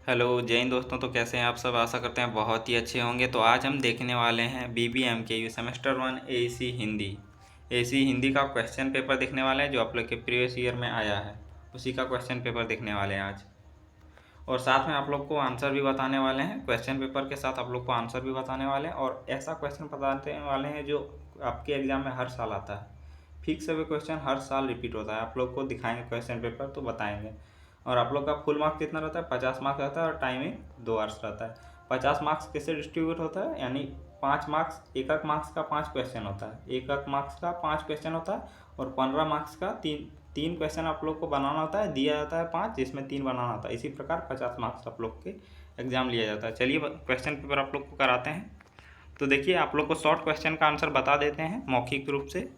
Hello जय हिंद दोस्तों। तो कैसे हैं आप सब? आशा करते हैं बहुत ही अच्छे होंगे। तो आज हम देखने वाले हैं बीबीएम के you semester 1 AC Hindi. AC Hindi का क्वेश्चन पेपर देखने वाले हैं जो आप लोग के प्रीवियस ईयर में आया है, उसी का क्वेश्चन पेपर देखने वाले हैं आज। और साथ में आप लोग को आंसर भी बताने वाले हैं। क्वेश्चन पेपर के साथ आप लोग को आंसर भी बताने वाले हैं और ऐसा क्वेश्चन बताने वाले हैं जो आपके एग्जाम में हर साल आता है। फिक्स है, क्वेश्चन हर साल रिपीट होता है। आप लोग को दिखाएंगे क्वेश्चन पेपर तो बताएंगे। और आप लोग का फुल मार्क्स कितना रहता है? 50 मार्क्स रहता है और टाइमिंग 2 आवर्स रहता है। 50 मार्क्स कैसे डिस्ट्रीब्यूट होता है? यानी 5 मार्क्स, एक मार्क्स का 5 क्वेश्चन होता है, एक मार्क्स का 5 क्वेश्चन होता है और 15 मार्क्स का तीन क्वेश्चन आप लोग को बनाना होता है। दिया जाता है 5, जिसमें 3 बनाना होता है। इसी प्रकार 50 मार्क्स आप लोग के एग्जाम लिया जाता है। चलिए क्वेश्चन पेपर आप लोग को कराते हैं। तो देखिए, आप लोग को शॉर्ट क्वेश्चन का आंसर बता देते हैं मौखिक रूप से।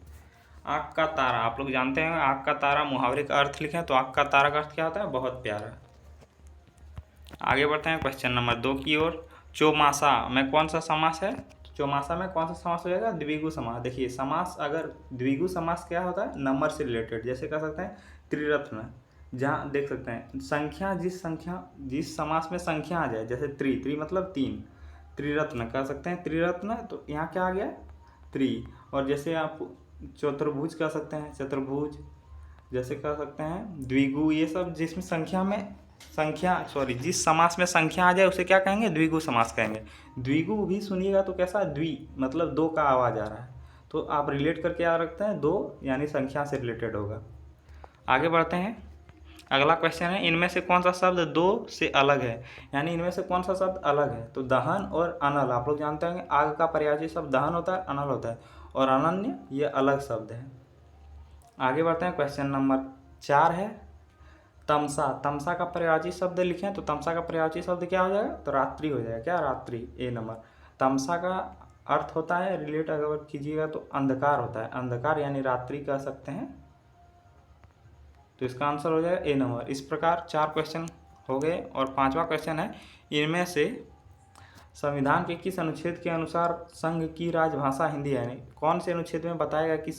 आँख का तारा, आप लोग जानते हैं आँख का तारा मुहावरे का अर्थ लिखें तो आँख का तारा का अर्थ क्या होता है? बहुत प्यारा। आगे बढ़ते हैं क्वेश्चन नंबर 2 की ओर। चौमासा में कौन सा समास है? चौमासा में कौन सा समास हो जाएगा? द्विगु समास। देखिए, समास अगर द्विगु समास क्या होता है? नंबर से रिलेटेड। जैसे कह सकते हैं त्रिरत्न, जहाँ देख सकते हैं संख्या जिस समास में संख्या आ जाए, जैसे त्रि मतलब 3, त्रिरत्न कह सकते हैं। त्रिरत्न तो यहाँ क्या आ गया? त्रि। और जैसे आप चतुर्भुज कह सकते हैं, चतुर्भुज। जैसे कह सकते हैं द्विगु। ये सब जिसमें जिस समास में संख्या आ जाए उसे क्या कहेंगे? द्विगु समास कहेंगे। द्विगु भी सुनिएगा तो कैसा? द्वि मतलब 2 का आवाज़ आ रहा है, तो आप रिलेट करके क्या रखते हैं? 2 यानी संख्या से रिलेटेड होगा। आगे बढ़ते हैं। अगला क्वेश्चन है, इनमें से कौन सा शब्द 2 से अलग है? यानी इनमें से कौन सा शब्द अलग है? तो दहन और अनल। आप लोग जानते होंगे आग का पर्यायवाची शब्द दहन होता है, अनल होता है, और अनन्य ये अलग शब्द है। आगे बढ़ते हैं। क्वेश्चन नंबर 4 है तमसा। तमसा का पर्यायवाची शब्द लिखें तो तमसा का पर्यायवाची शब्द क्या हो जाएगा? तो रात्रि हो जाएगा। क्या? रात्रि। ए नंबर। तमसा का अर्थ होता है, रिलेट अगर कीजिएगा तो अंधकार होता है। अंधकार यानी रात्रि कह सकते हैं। तो इसका आंसर हो जाएगा ए नंबर। इस प्रकार 4 क्वेश्चन हो गए। और 5वां क्वेश्चन है, इनमें से संविधान के किस अनुच्छेद के अनुसार संघ की राजभाषा हिंदी है? यानी कौन से अनुच्छेद में बताएगा कि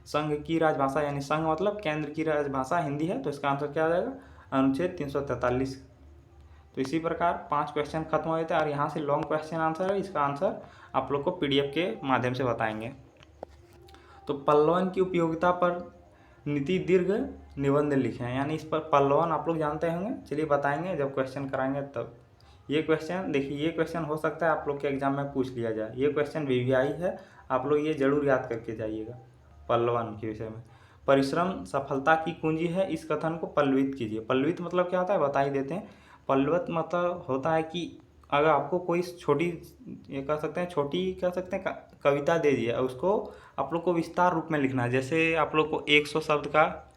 संघ की राजभाषा, यानी संघ मतलब केंद्र की राजभाषा हिंदी है? तो इसका आंसर क्या आ जाएगा? अनुच्छेद 343। तो इसी प्रकार 5 क्वेश्चन खत्म हो जाते हैं। और यहाँ से लॉन्ग क्वेश्चन आंसर है, इसका आंसर आप लोग को पीडीएफ के माध्यम से बताएंगे। तो पल्लवन की उपयोगिता पर नीति दीर्घ निबंध लिखे हैं। यानी इस पर पल्लवन आप लोग जानते होंगे, चलिए बताएंगे जब क्वेश्चन कराएंगे तब। ये क्वेश्चन देखिए, ये क्वेश्चन हो सकता है आप लोग के एग्जाम में पूछ लिया जाए। ये क्वेश्चन वीवीआई है, आप लोग ये जरूर याद करके जाइएगा पल्लवन के विषय में। परिश्रम सफलता की कुंजी है, इस कथन को पल्लवित कीजिए। पल्लवित मतलब क्या होता है बता ही देते हैं। पल्लवित मतलब होता है कि अगर आपको कोई छोटी, ये कह सकते हैं छोटी, कह सकते हैं कविता दे दिया, उसको आप लोग को विस्तार रूप में लिखना है। जैसे आप लोग को 100 शब्द का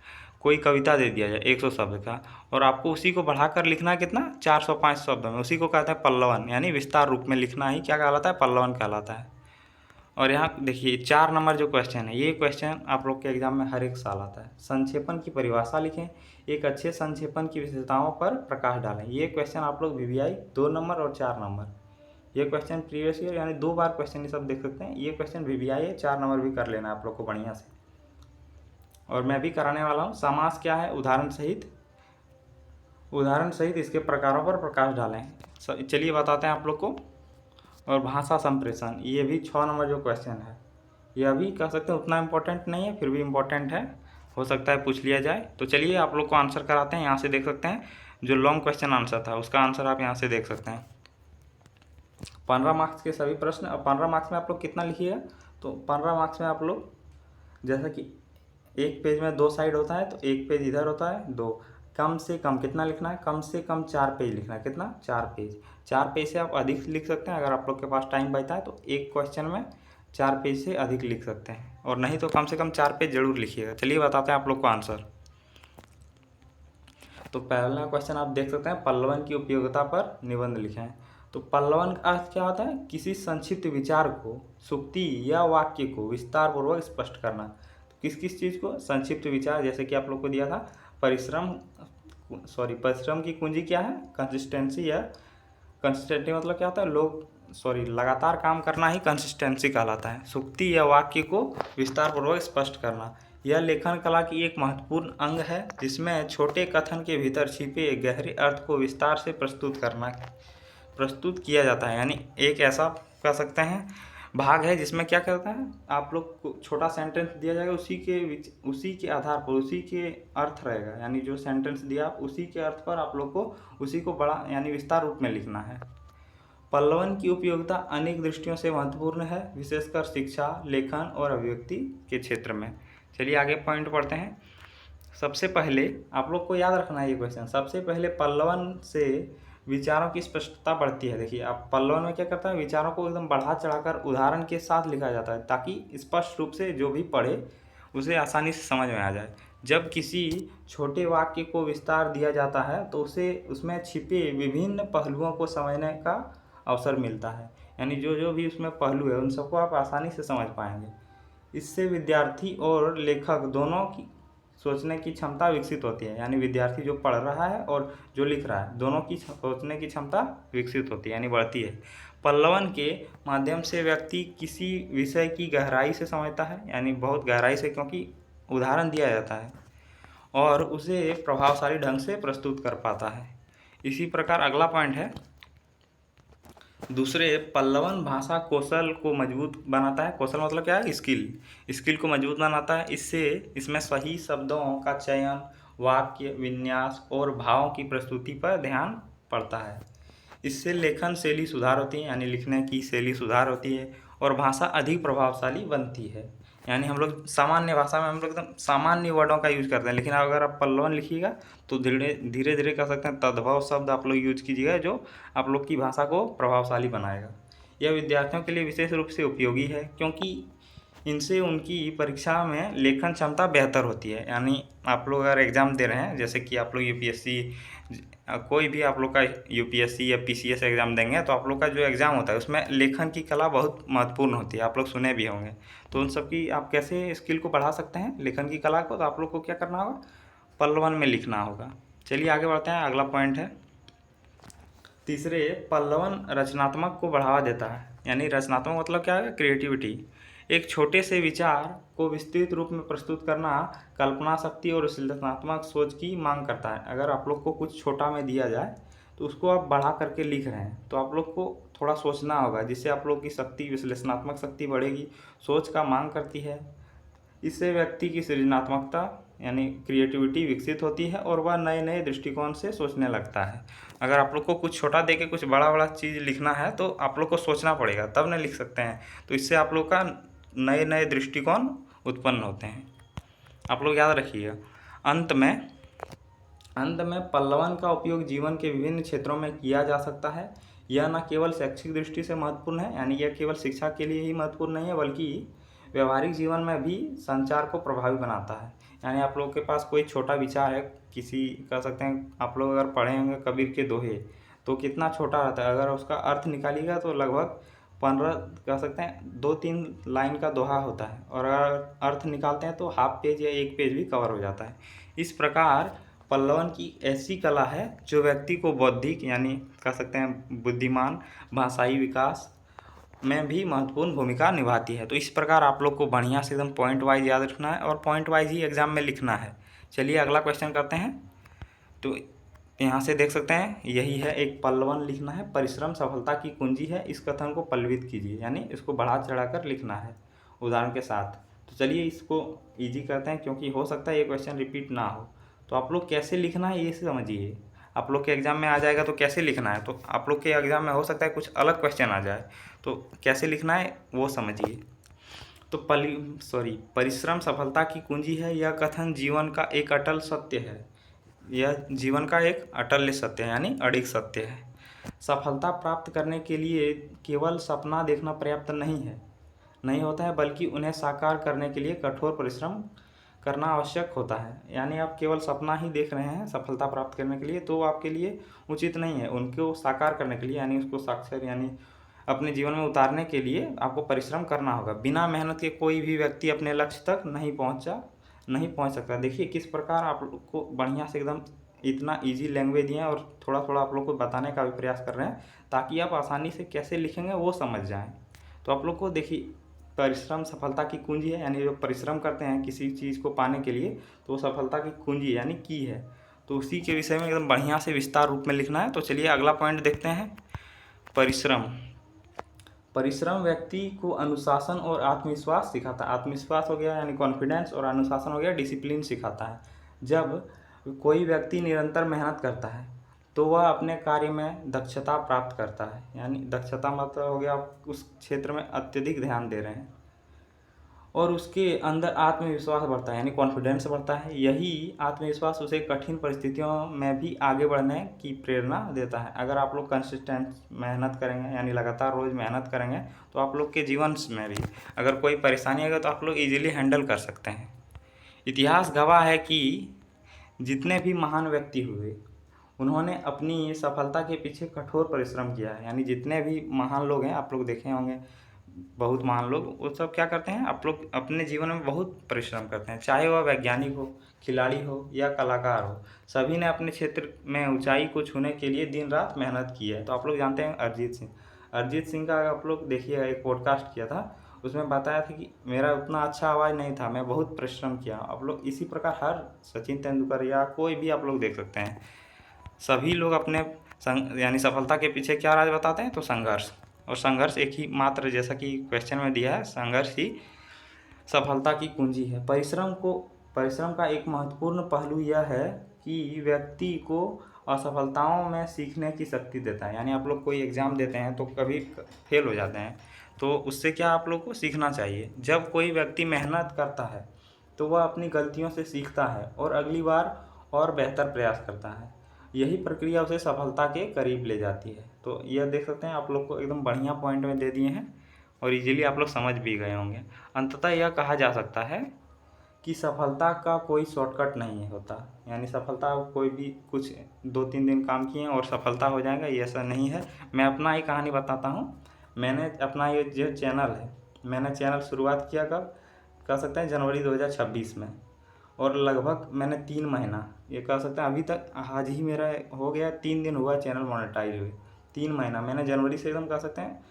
कोई कविता दे दिया जाए, 100 शब्द का, और आपको उसी को बढ़ाकर लिखना है कितना? 405 शब्द में। उसी को कहते हैं पल्लवन, यानी विस्तार रूप में लिखना ही क्या कहलाता है? पल्लवन कहलाता है। और यहाँ देखिए 4 नंबर जो क्वेश्चन है, ये क्वेश्चन आप लोग के एग्जाम में हर एक साल आता है। संक्षेपण की परिभाषा लिखें, एक अच्छे संक्षेपण की विशेषताओं पर प्रकाश डालें। ये क्वेश्चन आप लोग वीवीआई 2 नंबर और 4 नंबर, ये क्वेश्चन प्रीवियस ईयर यानी 2 बार क्वेश्चन ये सब देख सकते हैं। ये क्वेश्चन वीवीआई है, 4 नंबर भी कर लेना आप लोग को बढ़िया से। और मैं भी कराने वाला हूँ। समास क्या है? उदाहरण सहित इसके प्रकारों पर प्रकाश डालें। चलिए बताते हैं आप लोग को। और भाषा संप्रेषण, ये भी 6 नंबर जो क्वेश्चन है, यह भी कह सकते हैं उतना इम्पोर्टेंट नहीं है, फिर भी इम्पोर्टेंट है, हो सकता है पूछ लिया जाए। तो चलिए आप लोग को आंसर कराते हैं। यहाँ से देख सकते हैं जो लॉन्ग क्वेश्चन आंसर था उसका आंसर आप यहाँ से देख सकते हैं। 15 मार्क्स के सभी प्रश्न। अब 15 मार्क्स में आप लोग कितना लिखिएगा? तो 15 मार्क्स में आप लोग जैसा कि एक पेज में 2 साइड होता है, तो एक पेज इधर होता है 2। कम से कम कितना लिखना है? कम से कम 4 पेज लिखना है। कितना? 4 पेज। 4 पेज से आप अधिक लिख सकते हैं अगर आप लोग के पास टाइम बचता है, तो एक क्वेश्चन में 4 पेज से अधिक लिख सकते हैं, और नहीं तो कम से कम 4 पेज जरूर लिखिएगा। चलिए बताते हैं आप लोग को आंसर। तो पहला क्वेश्चन आप देख सकते हैं, पल्लवन की उपयोगिता पर निबंध लिखें। तो पल्लवन का अर्थ क्या होता है? किसी संक्षिप्त विचार को, सुक्ति या वाक्य को विस्तार पूर्वक स्पष्ट करना। तो किस किस चीज़ को? संक्षिप्त विचार। जैसे कि आप लोग को दिया था परिश्रम की कुंजी क्या है? कंसिस्टेंसी। या कंसिस्टेंसी मतलब क्या होता है? लगातार काम करना ही कंसिस्टेंसी कहलाता है। सुक्ति या वाक्य को विस्तार पूर्वक स्पष्ट करना, यह लेखन कला की एक महत्वपूर्ण अंग है जिसमें छोटे कथन के भीतर छिपे गहरे अर्थ को विस्तार से प्रस्तुत किया जाता है। यानी एक ऐसा कह सकते हैं भाग है जिसमें क्या करता है, आप लोग को छोटा सेंटेंस दिया जाएगा, उसी के आधार पर उसी के अर्थ रहेगा। यानी जो सेंटेंस दिया उसी के अर्थ पर आप लोग को उसी को बड़ा यानी विस्तार रूप में लिखना है। पल्लवन की उपयोगिता अनेक दृष्टियों से महत्वपूर्ण है, विशेषकर शिक्षा, लेखन और अभिव्यक्ति के क्षेत्र में। चलिए आगे पॉइंट पढ़ते हैं। सबसे पहले आप लोग को याद रखना है ये क्वेश्चन। सबसे पहले पल्लवन से विचारों की स्पष्टता बढ़ती है। देखिए आप पल्लवन में क्या करता है, विचारों को एकदम बढ़ा चढ़ाकर उदाहरण के साथ लिखा जाता है ताकि स्पष्ट रूप से जो भी पढ़े उसे आसानी से समझ में आ जाए। जब किसी छोटे वाक्य को विस्तार दिया जाता है तो उसे उसमें छिपे विभिन्न पहलुओं को समझने का अवसर मिलता है। यानी जो जो भी उसमें पहलू है उन सबको आप आसानी से समझ पाएंगे। इससे विद्यार्थी और लेखक दोनों की सोचने की क्षमता विकसित होती है। यानी विद्यार्थी जो पढ़ रहा है और जो लिख रहा है दोनों की सोचने की क्षमता विकसित होती है यानी बढ़ती है। पल्लवन के माध्यम से व्यक्ति किसी विषय की गहराई से समझता है, यानी बहुत गहराई से, क्योंकि उदाहरण दिया जाता है, और उसे प्रभावशाली ढंग से प्रस्तुत कर पाता है। इसी प्रकार अगला पॉइंट है, दूसरे पल्लवन भाषा कौशल को मजबूत बनाता है। कौशल मतलब क्या है, स्किल को मजबूत बनाता है। इसमें सही शब्दों का चयन, वाक्य विन्यास और भावों की प्रस्तुति पर ध्यान पड़ता है। इससे लेखन शैली सुधार होती है, यानी लिखने की शैली सुधार होती है और भाषा अधिक प्रभावशाली बनती है। यानी हम लोग सामान्य भाषा में हम लोग एकदम सामान्य वर्डों का यूज करते हैं, लेकिन अगर आप पल्लवन लिखिएगा तो धीरे धीरे कह सकते हैं तद्भव शब्द आप लोग यूज कीजिएगा जो आप लोग की भाषा को प्रभावशाली बनाएगा। यह विद्यार्थियों के लिए विशेष रूप से उपयोगी है क्योंकि इनसे उनकी परीक्षा में लेखन क्षमता बेहतर होती है। यानी आप लोग अगर एग्ज़ाम दे रहे हैं, जैसे कि आप लोग यूपीएससी, कोई भी आप लोग का यूपीएससी या पीसीएस एग्ज़ाम देंगे तो आप लोग का जो एग्ज़ाम होता है उसमें लेखन की कला बहुत महत्वपूर्ण होती है। आप लोग सुने भी होंगे। तो उन सब की आप कैसे स्किल को बढ़ा सकते हैं, लेखन की कला को, तो आप लोग को क्या करना होगा, पल्लवन में लिखना होगा। चलिए आगे बढ़ते हैं। अगला पॉइंट है, तीसरे, पल्लवन रचनात्मक को बढ़ावा देता है। यानी रचनात्मक मतलब क्या है, क्रिएटिविटी। एक छोटे से विचार को विस्तृत रूप में प्रस्तुत करना कल्पना शक्ति और विश्लेषणात्मक सोच की मांग करता है। अगर आप लोग को कुछ छोटा में दिया जाए तो उसको आप बढ़ा करके लिख रहे हैं तो आप लोग को थोड़ा सोचना होगा, जिससे आप लोग की शक्ति, विश्लेषणात्मक शक्ति बढ़ेगी, सोच का मांग करती है। इससे व्यक्ति की सृजनात्मकता यानी क्रिएटिविटी विकसित होती है और वह नए नए दृष्टिकोण से सोचने लगता है। अगर आप लोग को कुछ छोटा दे के कुछ बड़ा बड़ा चीज़ लिखना है तो आप लोग को सोचना पड़ेगा, तब न लिख सकते हैं। तो इससे आप लोग का नए नए दृष्टिकोण उत्पन्न होते हैं। आप लोग याद रखिएगा। अंत में पल्लवन का उपयोग जीवन के विभिन्न क्षेत्रों में किया जा सकता है। यह न केवल शैक्षिक दृष्टि से महत्वपूर्ण है, यानी यह केवल शिक्षा के लिए ही महत्वपूर्ण नहीं है, बल्कि व्यवहारिक जीवन में भी संचार को प्रभावी बनाता है। यानी आप लोग के पास कोई छोटा विचार है, किसी कह सकते हैं, आप लोग अगर पढ़े होंगे कबीर के दोहे, तो कितना छोटा रहता है, अगर उसका अर्थ निकालिएगा तो लगभग 15 कह सकते हैं 2-3 लाइन का दोहा होता है, और अगर अर्थ निकालते हैं तो हाफ पेज या 1 पेज भी कवर हो जाता है। इस प्रकार पल्लवन की ऐसी कला है जो व्यक्ति को बौद्धिक यानी कह सकते हैं बुद्धिमान, भाषाई विकास में भी महत्वपूर्ण भूमिका निभाती है। तो इस प्रकार आप लोग को बढ़िया से एकदम पॉइंट वाइज याद रखना है और पॉइंट वाइज ही एग्जाम में लिखना है। चलिए अगला क्वेश्चन करते हैं। तो यहाँ से देख सकते हैं यही है, एक पल्लवन लिखना है, परिश्रम सफलता की कुंजी है, इस कथन को पल्लवित कीजिए, यानी इसको बढ़ा चढ़ाकर लिखना है उदाहरण के साथ। तो चलिए इसको ईजी करते हैं क्योंकि हो सकता है ये क्वेश्चन रिपीट ना हो। तो आप लोग कैसे लिखना है ये समझिए। आप लोग के एग्ज़ाम में आ जाएगा तो कैसे लिखना है, तो आप लोग के एग्ज़ाम में हो सकता है कुछ अलग क्वेश्चन आ जाए, तो कैसे लिखना है वो समझिए। तो परिश्रम सफलता की कुंजी है, यह कथन जीवन का एक अटल सत्य है। यह जीवन का एक अटल सत्य है, यानी अडिग सत्य है। सफलता प्राप्त करने के लिए केवल सपना देखना पर्याप्त नहीं होता है, बल्कि उन्हें साकार करने के लिए कठोर परिश्रम करना आवश्यक होता है। यानी आप केवल सपना ही देख रहे हैं सफलता प्राप्त करने के लिए, तो आपके लिए उचित नहीं है। उनको साकार करने के लिए यानी उसको साक्षर यानी अपने जीवन में उतारने के लिए आपको परिश्रम करना होगा। बिना मेहनत के कोई भी व्यक्ति अपने लक्ष्य तक नहीं पहुंच सकता। देखिए किस प्रकार आप लोग को बढ़िया से एकदम इतना इजी लैंग्वेज दिए और थोड़ा थोड़ा आप लोग को बताने का भी प्रयास कर रहे हैं ताकि आप आसानी से कैसे लिखेंगे वो समझ जाएं। तो आप लोग को देखिए परिश्रम सफलता की कुंजी है, यानी जो परिश्रम करते हैं किसी चीज़ को पाने के लिए तो वो सफलता की कुंजी यानी की है। तो उसी के विषय में एकदम बढ़िया से विस्तार रूप में लिखना है। तो चलिए अगला पॉइंट देखते हैं। परिश्रम व्यक्ति को अनुशासन और आत्मविश्वास सिखाता है। आत्मविश्वास हो गया यानी कॉन्फिडेंस, और अनुशासन हो गया डिसिप्लिन सिखाता है। जब कोई व्यक्ति निरंतर मेहनत करता है तो वह अपने कार्य में दक्षता प्राप्त करता है, यानी दक्षता मतलब हो गया आप उस क्षेत्र में अत्यधिक ध्यान दे रहे हैं, और उसके अंदर आत्मविश्वास बढ़ता है यानी कॉन्फिडेंस बढ़ता है। यही आत्मविश्वास उसे कठिन परिस्थितियों में भी आगे बढ़ने की प्रेरणा देता है। अगर आप लोग कंसिस्टेंट मेहनत करेंगे यानी लगातार रोज़ मेहनत करेंगे तो आप लोग के जीवन में भी अगर कोई परेशानी आएगा तो आप लोग इजीली हैंडल कर सकते हैं। इतिहास गवाह है कि जितने भी महान व्यक्ति हुए उन्होंने अपनी सफलता के पीछे कठोर परिश्रम किया है। यानी जितने भी महान लोग हैं आप लोग देखे होंगे, बहुत महान लोग, वो सब क्या करते हैं, आप लोग अपने जीवन में बहुत परिश्रम करते हैं। चाहे वह वैज्ञानिक हो, खिलाड़ी हो या कलाकार हो, सभी ने अपने क्षेत्र में ऊंचाई को छूने के लिए दिन रात मेहनत की है। तो आप लोग जानते हैं अरिजीत सिंह का आप लोग देखिए, एक पॉडकास्ट किया था, उसमें बताया था कि मेरा उतना अच्छा आवाज़ नहीं था, मैं बहुत परिश्रम किया। आप लोग इसी प्रकार हर सचिन तेंदुलकर या कोई भी आप लोग देख सकते हैं, सभी लोग अपने यानी सफलता के पीछे क्या राज बताते हैं, तो संघर्ष। और संघर्ष एक ही मात्र, जैसा कि क्वेश्चन में दिया है, संघर्ष ही सफलता की कुंजी है। परिश्रम का एक महत्वपूर्ण पहलू यह है कि व्यक्ति को असफलताओं में सीखने की शक्ति देता है। यानी आप लोग कोई एग्ज़ाम देते हैं तो कभी फेल हो जाते हैं, तो उससे क्या आप लोग को सीखना चाहिए। जब कोई व्यक्ति मेहनत करता है तो वह अपनी गलतियों से सीखता है और अगली बार और बेहतर प्रयास करता है। यही प्रक्रिया उसे सफलता के करीब ले जाती है। तो यह देख सकते हैं आप लोग को एकदम बढ़िया पॉइंट में दे दिए हैं और इजीली आप लोग समझ भी गए होंगे। अंततः यह कहा जा सकता है कि सफलता का कोई शॉर्टकट नहीं होता। यानी सफलता कोई भी कुछ 2-3 दिन काम किए और सफलता हो जाएगा, ये ऐसा नहीं है। मैं अपना ही कहानी बताता हूँ। मैंने अपना ये जो चैनल है, मैंने चैनल शुरुआत किया कब, कह सकते हैं जनवरी 2026 में, और लगभग मैंने 3 महीना, ये कह सकते हैं अभी तक आज ही मेरा हो गया 3 दिन हुआ चैनल मोनेटाइज हुए। 3 महीना मैंने जनवरी से एकदम कह सकते हैं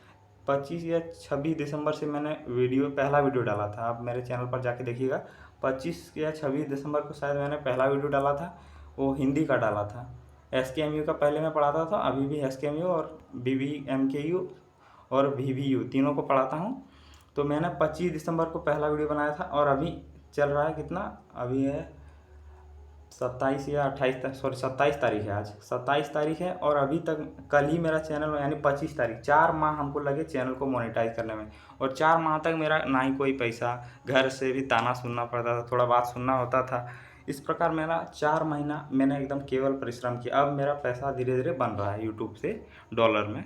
25 या 26 दिसंबर से मैंने पहला वीडियो डाला था। आप मेरे चैनल पर जाके देखिएगा, 25 या 26 दिसंबर को शायद मैंने पहला वीडियो डाला था, वो हिंदी का डाला था। SKMU का पहले मैं पढ़ाता था, अभी भी SKMU और BBMKU और VVU तीनों को पढ़ाता हूँ। तो मैंने 25 दिसंबर को पहला वीडियो बनाया था और अभी चल रहा है कितना, अभी है 27 या 27 तारीख है, आज 27 तारीख है, और अभी तक कल ही मेरा चैनल यानी 25 तारीख, 4 माह हमको लगे चैनल को मोनेटाइज करने में। और 4 माह तक मेरा ना ही कोई पैसा, घर से भी ताना सुनना पड़ता था, थोड़ा बात सुनना होता था। इस प्रकार मेरा 4 महीना मैंने एकदम केवल परिश्रम किया। अब मेरा पैसा धीरे धीरे बन रहा है यूट्यूब से डॉलर में।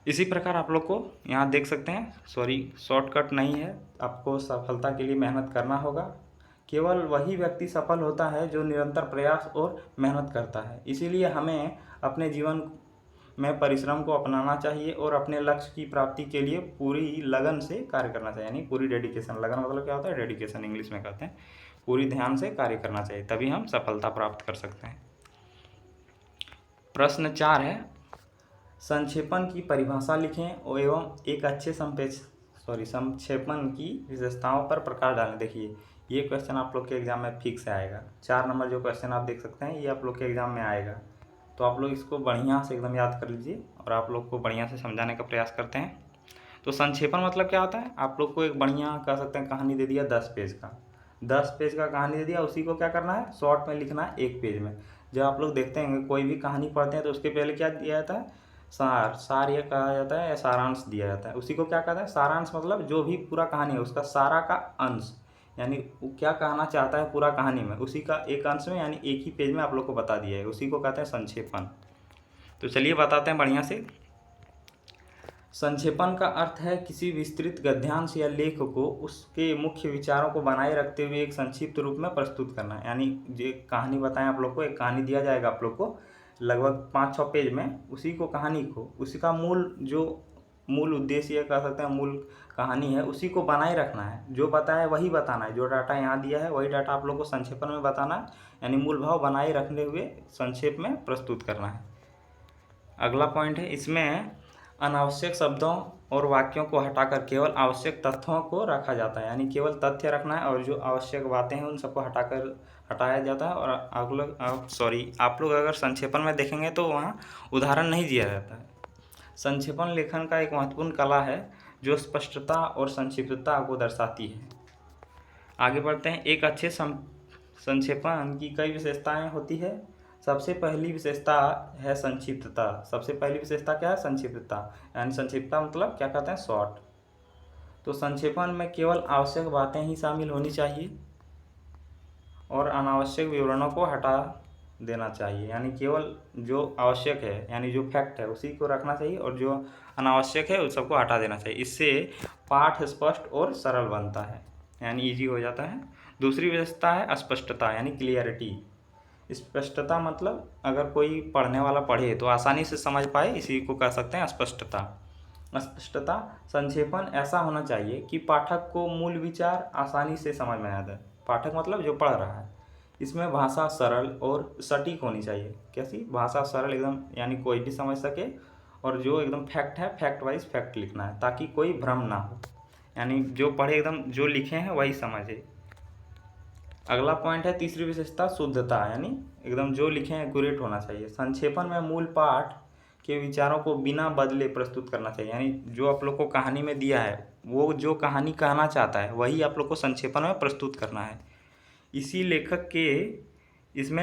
इसी प्रकार आप लोग को यहाँ देख सकते हैं, शॉर्टकट नहीं है, आपको सफलता के लिए मेहनत करना होगा। केवल वही व्यक्ति सफल होता है जो निरंतर प्रयास और मेहनत करता है। इसीलिए हमें अपने जीवन में परिश्रम को अपनाना चाहिए और अपने लक्ष्य की प्राप्ति के लिए पूरी लगन से कार्य करना चाहिए। यानी पूरी डेडिकेशन, लगन मतलब क्या होता है, डेडिकेशन इंग्लिश में कहते हैं। पूरी ध्यान से कार्य करना चाहिए, तभी हम सफलता प्राप्त कर सकते हैं। प्रश्न 4 है, संक्षेपण की परिभाषा लिखें एवं एक अच्छे संक्षेपण की विशेषताओं पर प्रकाश डालें। देखिए ये क्वेश्चन आप लोग के एग्जाम में फिक्स आएगा। 4 नंबर जो क्वेश्चन आप देख सकते हैं ये आप लोग के एग्जाम में आएगा। तो आप लोग इसको बढ़िया से एकदम याद कर लीजिए और आप लोग को बढ़िया से समझाने का प्रयास करते हैं। तो संक्षेपण मतलब क्या होता है, आप लोग को एक बढ़िया कह सकते हैं कहानी दे दिया 10 पेज का, 10 पेज का कहानी दे दिया, उसी को क्या करना है, शॉर्ट में लिखना है 1 पेज में। जब आप लोग देखते हैं कोई भी कहानी पढ़ते हैं तो उसके पहले क्या दिया जाता है, सार यह कहा जाता है या सारांश दिया जाता है। उसी को क्या कहता है, सारांश मतलब जो भी पूरा कहानी है उसका सारा का अंश, यानी वो क्या कहना चाहता है पूरा कहानी में, उसी का एक अंश में यानी एक ही पेज में आप लोग को बता दिया है, उसी को कहते हैं संक्षेपण। तो चलिए बताते हैं बढ़िया से। संक्षेपण का अर्थ है किसी विस्तृत गद्यांश या लेख को उसके मुख्य विचारों को बनाए रखते हुए एक संक्षिप्त रूप में प्रस्तुत करना। यानी जो कहानी बताएं आप लोग को, एक कहानी दिया जाएगा आप लोग को लगभग 5-6 पेज में, उसी को कहानी को उसी का मूल उद्देश्य कह सकते हैं, मूल कहानी है, उसी को बनाए रखना है। जो बताया वही बताना है, जो डाटा यहाँ दिया है वही डाटा आप लोग को संक्षेपण में बताना है, यानी मूल भाव बनाए रखने हुए संक्षेप में प्रस्तुत करना है। अगला पॉइंट है, इसमें अनावश्यक शब्दों और वाक्यों को हटाकर केवल आवश्यक तथ्यों को रखा जाता है, यानी केवल तथ्य रखना है और जो आवश्यक बातें हैं उन सबको हटाया जाता है। और आप लोग अगर संक्षेपण में देखेंगे तो वहाँ उदाहरण नहीं दिया जाता है। संक्षेपण लेखन का एक महत्वपूर्ण कला है जो स्पष्टता और संक्षिप्तता को दर्शाती है। आगे बढ़ते हैं। एक अच्छे संक्षेपण की कई विशेषताएं होती है। सबसे पहली विशेषता है संक्षिप्तता। सबसे पहली विशेषता क्या है? संक्षिप्तता, यानी संक्षिप्तता मतलब क्या कहते हैं? शॉर्ट। तो संक्षेपण में केवल आवश्यक बातें ही शामिल होनी चाहिए और अनावश्यक विवरणों को हटा देना चाहिए, यानी केवल जो आवश्यक है यानी जो फैक्ट है उसी को रखना चाहिए और जो अनावश्यक है उस सबको हटा देना चाहिए। इससे पाठ स्पष्ट और सरल बनता है, यानी इजी हो जाता है। दूसरी विशेषता है अस्पष्टता, यानी क्लियरिटी। स्पष्टता मतलब अगर कोई पढ़ने वाला पढ़े तो आसानी से समझ पाए, इसी को कह सकते हैं अस्पष्टता। अस्पष्टता संक्षेपण ऐसा होना चाहिए कि पाठक को मूल विचार आसानी से समझ में आ जाए। पाठक मतलब जो पढ़ रहा है। इसमें भाषा सरल और सटीक होनी चाहिए। कैसी भाषा? सरल एकदम, यानी कोई भी समझ सके, और जो एकदम फैक्ट है फैक्ट वाइज फैक्ट लिखना है ताकि कोई भ्रम ना हो, यानी जो पढ़े एकदम जो लिखे हैं वही समझे। अगला पॉइंट है तीसरी विशेषता शुद्धता, यानी एकदम जो लिखे हैं एक्यूरेट होना चाहिए। संक्षेपण में मूल पाठ के विचारों को बिना बदले प्रस्तुत करना चाहिए, यानी जो आप लोग को कहानी में दिया है वो जो कहानी कहना चाहता है वही आप लोग को संक्षेपण में प्रस्तुत करना है। इसमें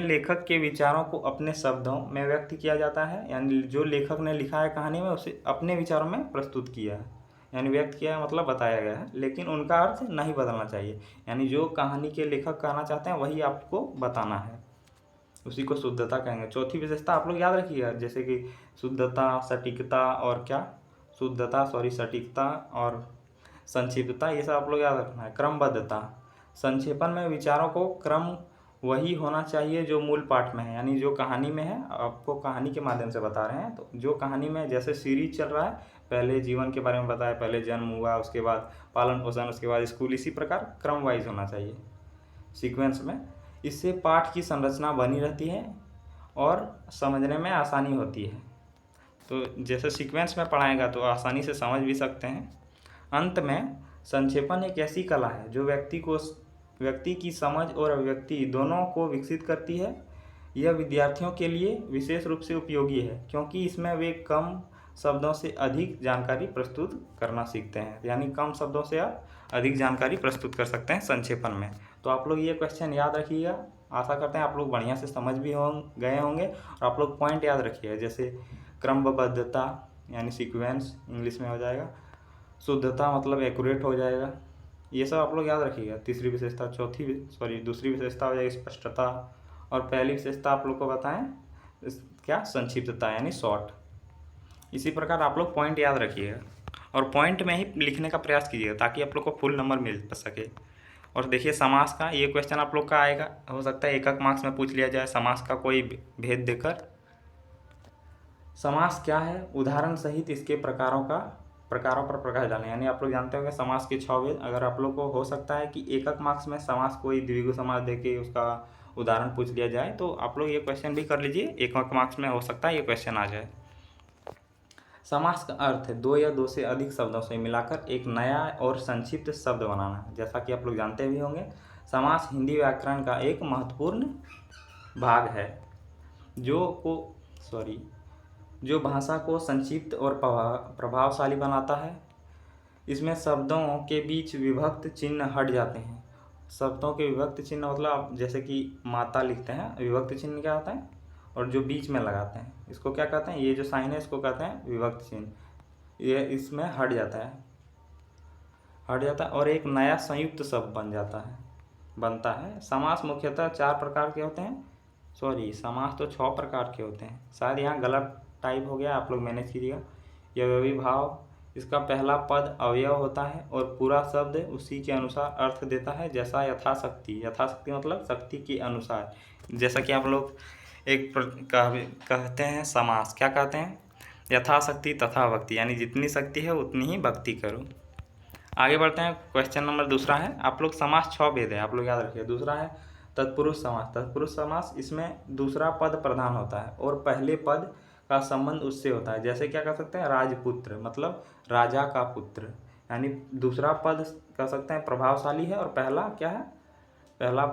लेखक के विचारों को अपने शब्दों में व्यक्त किया जाता है, यानी जो लेखक ने लिखा है कहानी में उसे अपने विचारों में प्रस्तुत किया है, यानी व्यक्त किया है मतलब बताया गया है, लेकिन उनका अर्थ नहीं बदलना चाहिए, यानी जो कहानी के लेखक कहना चाहते हैं वही आपको बताना है, उसी को शुद्धता कहेंगे। चौथी विशेषता आप लोग याद रखिएगा, जैसे कि शुद्धता, सटीकता और क्या सटीकता और संक्षिप्तता, ये सब आप लोग याद रखना है। क्रमबद्धता, संक्षेपण में विचारों को क्रम वही होना चाहिए जो मूल पाठ में है, यानी जो कहानी में है, आपको कहानी के माध्यम से बता रहे हैं, तो जो कहानी में जैसे सीरीज चल रहा है, पहले जीवन के बारे में बताया, पहले जन्म हुआ, उसके बाद पालन पोषण, उसके बाद स्कूल, इसी प्रकार क्रम वाइज होना चाहिए सीक्वेंस में। इससे पाठ की संरचना बनी रहती है और समझने में आसानी होती है। तो जैसे सीक्वेंस में पढ़ाएगा तो आसानी से समझ भी सकते हैं। अंत में संक्षेपण एक ऐसी कला है जो व्यक्ति की समझ और अभिव्यक्ति दोनों को विकसित करती है। यह विद्यार्थियों के लिए विशेष रूप से उपयोगी है क्योंकि इसमें वे कम शब्दों से अधिक जानकारी प्रस्तुत करना सीखते हैं, यानी कम शब्दों से आप अधिक जानकारी प्रस्तुत कर सकते हैं संक्षेपण में। तो आप लोग ये क्वेश्चन याद रखिएगा। आशा करते हैं आप लोग बढ़िया से समझ भी गए होंगे और आप लोग पॉइंट याद रखिएगा, जैसे क्रमबद्धता यानी सीक्वेंस इंग्लिश में हो जाएगा, शुद्धता मतलब एक्यूरेट हो जाएगा, ये सब आप लोग याद रखिएगा। तीसरी विशेषता, दूसरी विशेषता हो जाएगी स्पष्टता, और पहली विशेषता आप लोग को बताएं क्या? संक्षिप्तता यानी शॉर्ट। इसी प्रकार आप लोग पॉइंट याद रखिएगा और पॉइंट में ही लिखने का प्रयास कीजिएगा ताकि आप लोग को फुल नंबर मिल सके। और देखिए समास का ये क्वेश्चन आप लोग का आएगा, हो सकता है 1 मार्क्स में पूछ लिया जाए समास का कोई भेद देकर। समास क्या है? उदाहरण सहित इसके प्रकारों पर प्रकाश डालें, यानी आप लोग जानते होंगे समास के 6 भेद। अगर आप लोग को हो सकता है कि 1 मार्क्स में समास कोई द्विगु समास देके उसका उदाहरण पूछ लिया जाए तो आप लोग ये क्वेश्चन भी कर लीजिए, 1 मार्क्स में हो सकता है ये क्वेश्चन आ जाए। समास का अर्थ है 2 या 2 से अधिक शब्दों से मिलाकर एक नया और संक्षिप्त शब्द बनाना। जैसा कि आप लोग जानते भी होंगे, समास हिंदी व्याकरण का एक महत्वपूर्ण भाग है जो भाषा को संक्षिप्त और प्रभावशाली बनाता है। इसमें शब्दों के बीच विभक्त चिन्ह हट जाते हैं। शब्दों के विभक्त चिन्ह मतलब जैसे कि माता लिखते हैं, विभक्त चिन्ह क्या होता है, और जो बीच में लगाते हैं इसको क्या कहते हैं? ये जो साइन है इसको कहते हैं विभक्त चिन्ह। ये इसमें हट जाता है और एक नया संयुक्त शब्द बनता है। समास मुख्यतः 4 प्रकार के होते हैं, समास तो 6 प्रकार के होते हैं, शायद यहाँ गलत टाइप हो गया, आप लोग मैनेज कीजिएगा। यह भाव, इसका पहला पद अवयव होता है और पूरा शब्द उसी के अनुसार अर्थ देता है, जैसा यथाशक्ति मतलब शक्ति के अनुसार। जैसा कि आप लोग एक कहते हैं समास, क्या कहते हैं? यथाशक्ति तथा भक्ति, यानी जितनी शक्ति है उतनी ही भक्ति करो। आगे बढ़ते हैं। क्वेश्चन नंबर दूसरा है, आप लोग समास 6 भेद है, आप लोग याद रखिए। दूसरा है तत्पुरुष समास। इसमें दूसरा पद प्रधान होता है और पहले पद का संबंध उससे होता है। जैसे क्या कर सकते हैं, राजपुत्र मतलब राजा का पुत्र, यानी दूसरा पद कह सकते हैं प्रभावशाली है और पहला क्या है, पहला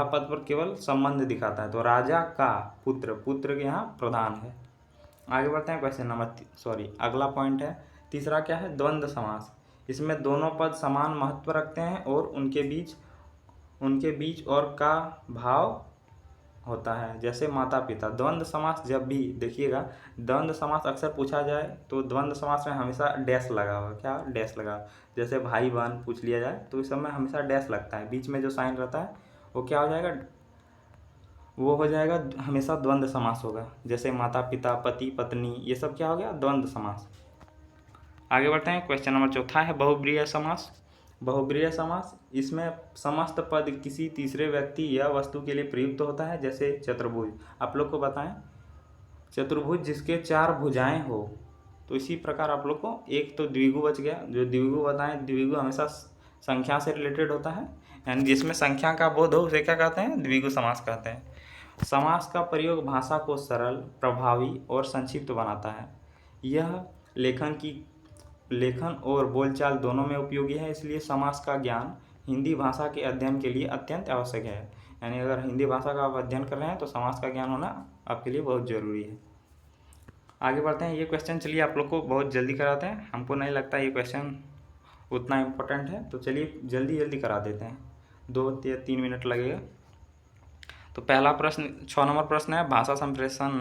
पद पर केवल संबंध दिखाता है। तो राजा का पुत्र, पुत्र के यहाँ प्रधान है। आगे बढ़ते हैं क्वेश्चन नंबर अगला पॉइंट है तीसरा, क्या है, द्वंद्व समास। इसमें दोनों पद समान महत्व रखते हैं और उनके बीच और का भाव होता है। जैसे माता पिता। द्वंद्व समास जब भी देखिएगा, द्वंद्व समास अक्सर पूछा जाए तो द्वंद्व समास में हमेशा डैश लगा हुआ, क्या डैश लगा। जैसे भाई बहन पूछ लिया जाए तो इस समय हमेशा डैश लगता है, बीच में जो साइन रहता है वो क्या हो जाएगा, वो हो जाएगा हमेशा द्वंद्व समास होगा। जैसे माता पिता, पति पत्नी, ये सब क्या हो गया, द्वंद्व समास। आगे बढ़ते हैं, क्वेश्चन नंबर चौथा है बहुब्रीहि समास। बहुब्रीहि समास, इसमें समस्त पद किसी तीसरे व्यक्ति या वस्तु के लिए प्रयुक्त होता है। जैसे चतुर्भुज, आप लोग को बताएं, चतुर्भुज जिसके 4 भुजाएं हो। तो इसी प्रकार आप लोग को एक तो द्विगु बच गया, जो द्विगु बताएं, द्विगु हमेशा संख्या से रिलेटेड होता है, यानी जिसमें संख्या का बोध हो उसे क्या कहते हैं, द्विगु समास कहते हैं। समास का प्रयोग भाषा को सरल, प्रभावी और संक्षिप्त बनाता है। यह लेखन और बोलचाल दोनों में उपयोगी है, इसलिए समास का ज्ञान हिंदी भाषा के अध्ययन के लिए अत्यंत आवश्यक है। यानी अगर हिंदी भाषा का आप अध्ययन कर रहे हैं तो समास का ज्ञान होना आपके लिए बहुत ज़रूरी है। आगे बढ़ते हैं, ये क्वेश्चन चलिए आप लोग को बहुत जल्दी कराते हैं, हमको नहीं लगता ये क्वेश्चन उतना इम्पोर्टेंट है, तो चलिए जल्दी करा देते हैं, 2 या 3 मिनट लगेगा। तो पहला प्रश्न 6 नंबर प्रश्न है, भाषा संप्रेषण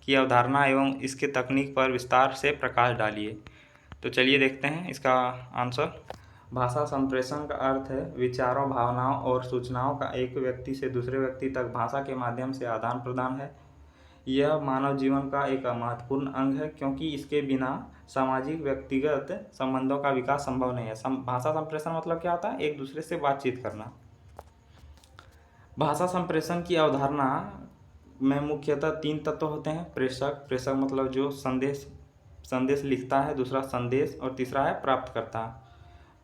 की अवधारणा एवं इसके तकनीक पर विस्तार से प्रकाश डालिए। तो चलिए देखते हैं इसका आंसर। भाषा संप्रेषण का अर्थ है विचारों, भावनाओं और सूचनाओं का एक व्यक्ति से दूसरे व्यक्ति तक भाषा के माध्यम से आदान प्रदान है। यह मानव जीवन का एक महत्वपूर्ण अंग है, क्योंकि इसके बिना सामाजिक व्यक्तिगत संबंधों का विकास संभव नहीं है। भाषा संप्रेषण मतलब क्या होता है, एक दूसरे से बातचीत करना। भाषा संप्रेषण की अवधारणा में मुख्यतः 3 तत्व होते हैं। प्रेषक मतलब जो संदेश लिखता है, दूसरा संदेश, और तीसरा है प्राप्तकर्ता।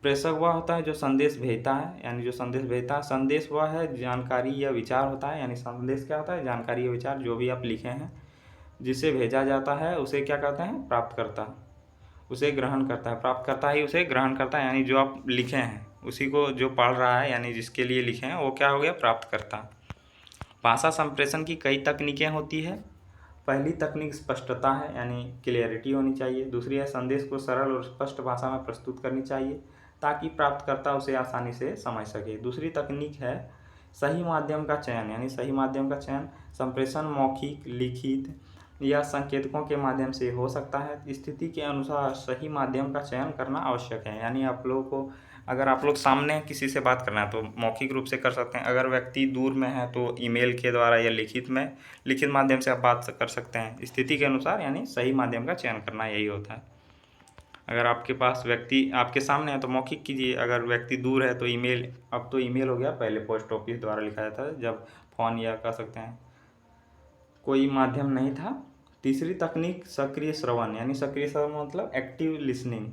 प्रेषक वह होता है जो संदेश भेजता है, यानी जो संदेश भेजता है। संदेश वह है जानकारी या विचार होता है, यानी संदेश क्या होता है, जानकारी या विचार, जो भी आप लिखे हैं जिसे भेजा जाता है उसे क्या कहते हैं, प्राप्तकर्ता। उसे ग्रहण करता है, प्राप्तकर्ता ही उसे ग्रहण करता है, यानी जो आप लिखे हैं उसी को जो पढ़ रहा है, यानी जिसके लिए लिखे हैं वो क्या हो गया, प्राप्तकर्ता। भाषा संप्रेषण की कई तकनीकें होती है। पहली तकनीक स्पष्टता है, यानी क्लियरिटी होनी चाहिए। दूसरी है संदेश को सरल और स्पष्ट भाषा में प्रस्तुत करनी चाहिए ताकि प्राप्तकर्ता उसे आसानी से समझ सके। दूसरी तकनीक है सही माध्यम का चयन, यानी सही माध्यम का चयन। संप्रेषण मौखिक, लिखित या संकेतकों के माध्यम से हो सकता है। स्थिति के अनुसार सही माध्यम का चयन करना आवश्यक है, यानी आप लोगों को अगर आप लोग सामने किसी से बात करना है तो मौखिक रूप से कर सकते हैं। अगर व्यक्ति दूर में है तो ईमेल के द्वारा या लिखित माध्यम से आप बात कर सकते हैं। स्थिति के अनुसार यानी सही माध्यम का चयन करना, यही होता है। अगर आपके पास व्यक्ति आपके सामने है तो मौखिक कीजिए, अगर व्यक्ति दूर है तो ईमेल। अब तो ईमेल हो गया, पहले पोस्ट ऑफिस द्वारा लिखा जाता था, जब फ़ोन या कह सकते हैं कोई माध्यम नहीं था। तीसरी तकनीक सक्रिय श्रवण, यानी सक्रिय श्रवण मतलब एक्टिव लिसनिंग।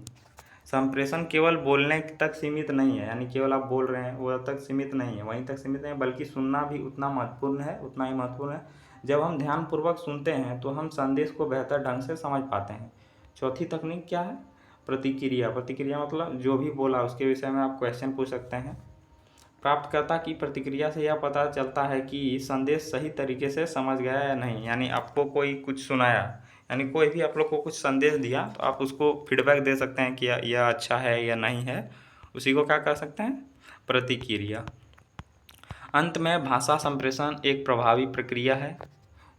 संप्रेषण केवल बोलने तक सीमित नहीं है, यानी केवल आप बोल रहे हैं वो तक सीमित नहीं है, वहीं तक सीमित नहीं है, बल्कि सुनना भी उतना ही महत्वपूर्ण है। जब हम ध्यानपूर्वक सुनते हैं तो हम संदेश को बेहतर ढंग से समझ पाते हैं। चौथी तकनीक क्या है, प्रतिक्रिया मतलब जो भी बोला उसके विषय में आप क्वेश्चन पूछ सकते हैं। प्राप्तकर्ता की प्रतिक्रिया से यह पता चलता है कि संदेश सही तरीके से समझ गया या नहीं, यानी आपको कोई कुछ सुनाया, यानी कोई भी आप लोग को कुछ संदेश दिया तो आप उसको फीडबैक दे सकते हैं कि यह अच्छा है या नहीं है, उसी को क्या कर सकते हैं, प्रतिक्रिया। अंत में भाषा संप्रेषण एक प्रभावी प्रक्रिया है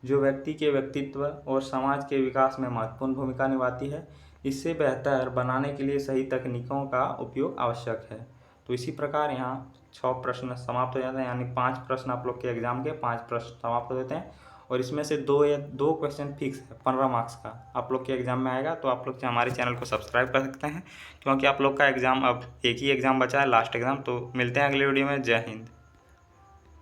जो व्यक्ति के व्यक्तित्व और समाज के विकास में महत्वपूर्ण भूमिका निभाती है। इससे बेहतर बनाने के लिए सही तकनीकों का उपयोग आवश्यक है। तो इसी प्रकार यहाँ 6 प्रश्न समाप्त हो जाते हैं, यानी 5 प्रश्न आप लोग के एग्जाम के 5 प्रश्न समाप्त हो जाते हैं, और इसमें से 2 क्वेश्चन फिक्स है 15 मार्क्स का आप लोग के एग्जाम में आएगा। तो आप लोग हमारे चैनल को सब्सक्राइब कर सकते हैं, क्योंकि आप लोग का एग्ज़ाम अब एक ही एग्ज़ाम बचा है, लास्ट एग्ज़ाम। तो मिलते हैं अगले वीडियो में। जय हिंद।